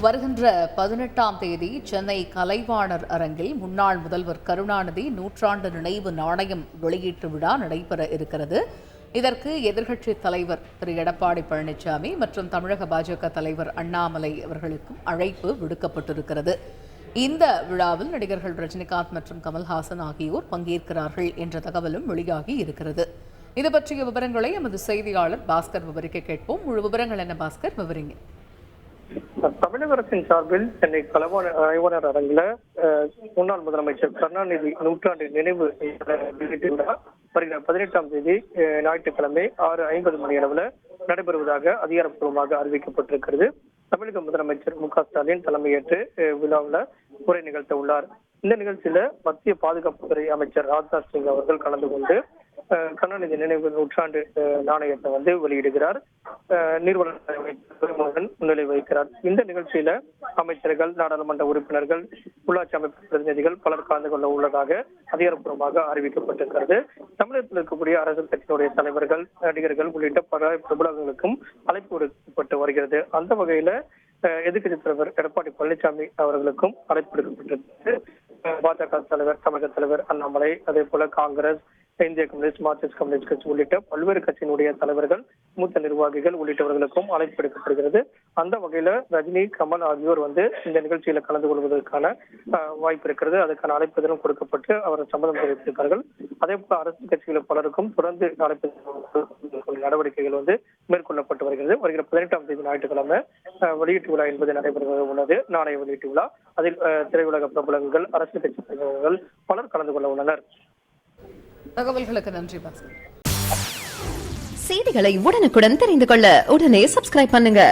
வருகின்ற 18ஆம் தேதி சென்னை கலைவாணர் அரங்கில் முன்னாள் முதல்வர் கருணாநிதி நூற்றாண்டு நினைவு நாணயம் வெளியீட்டு விழா நடைபெற இருக்கிறது. இதற்கு எதிர்க்கட்சித் தலைவர் திரு எடப்பாடி பழனிசாமி மற்றும் தமிழக பாஜக தலைவர் அண்ணாமலை அவர்களுக்கும் அழைப்பு விடுக்கப்பட்டிருக்கிறது. இந்த விழாவில் நடிகர்கள் ரஜினிகாந்த் மற்றும் கமல்ஹாசன் ஆகியோர் பங்கேற்கிறார்கள் என்ற தகவலும் வெளியாகி இருக்கிறது. இது பற்றிய விவரங்களை எமது செய்தியாளர் பாஸ்கர் விவரிக்க கேட்போம். முழு விவரங்கள் என்ன பாஸ்கர், விவரிங்க. தமிழக அரசின் சார்பில் சென்னை கலைவாணர் அரங்கில் முன்னாள் முதலமைச்சர் கருணாநிதி நூற்றாண்டு நினைவு வெளியீட்டு விழா வருகிற 18ஆம் தேதி ஞாயிற்றுக்கிழமை 6:50 மணி அளவில் நடைபெறுவதாக அதிகாரப்பூர்வமாக அறிவிக்கப்பட்டிருக்கிறது. தமிழக முதலமைச்சர் மு க ஸ்டாலின் தலைமையேற்று விழாவில் உரை நிகழ்த்த உள்ளார். இந்த நிகழ்ச்சியில மத்திய பாதுகாப்புத்துறை அமைச்சர் ராஜ்நாத் சிங் அவர்கள் கலந்து கொண்டு கருணாநிதி நினைவு நூற்றாண்டு நாணயத்தை வெளியிடுகிறார். நீர்வளத்துறை முன்னிலை வகிக்கிறார். இந்த நிகழ்ச்சியில அமைச்சர்கள், நாடாளுமன்ற உறுப்பினர்கள், உள்ளாட்சி அமைப்பு பிரதிநிதிகள் பலர் கலந்து கொள்ள உள்ளதாக அதிகாரப்பூர்வமாக அறிவிக்கப்பட்டிருக்கிறது. தமிழகத்தில் இருக்கக்கூடிய அரசியல் கட்சியினுடைய தலைவர்கள், நடிகர்கள் உள்ளிட்ட பல பிரபலங்களுக்கும் அழைப்பு விடுக்கப்பட்டு வருகிறது. அந்த வகையில எதிர்க்கட்சி தலைவர் எடப்பாடி பழனிசாமி அவர்களுக்கும் அழைப்பு விடுக்கப்பட்டிருக்கிறது. பாஜக தலைவர், தமிழக தலைவர் அண்ணாமலை, அதே போல காங்கிரஸ், இந்திய கம்யூனிஸ்ட், மார்க்சிஸ்ட் கம்யூனிஸ்ட் கட்சி உள்ளிட்ட பல்வேறு கட்சியினுடைய தலைவர்கள், மூத்த நிர்வாகிகள் உள்ளிட்டவர்களுக்கும் அழைப்பு விடுக்கப்படுகிறது. அந்த வகையில ரஜினி, கமல் ஆகியோர் இந்த நிகழ்ச்சியில கலந்து கொள்வதற்கான வாய்ப்பு இருக்கிறது. அதுக்கான அழைப்புதலும் கொடுக்கப்பட்டு அவர் சம்மதம் தெரிவித்திருக்கிறார்கள். அதே போல அரசு கட்சிகள் பலருக்கும் தொடர்ந்து அழைப்பு நடவடிக்கைகள் மேற்கொள்ளப்பட்டு வருகிறது. வருகிற 18ஆம் தேதி ஞாயிற்றுக்கிழமை வெளியீட்டு விழா என்பது நடைபெறுவது உள்ளது. நாணய வெளியீட்டு விழா. அதில் திரையுலக பிரபலங்கள், அரசியல் கட்சி தலைவர்கள் பலர் கலந்து கொள்ள உள்ளனர். தகவல்களுக்கு நன்றி பாஸ்கர். செய்திகளை உடனுக்குடன் தெரிந்து கொள்ள உடனே சப்ஸ்கிரைப் பண்ணுங்க.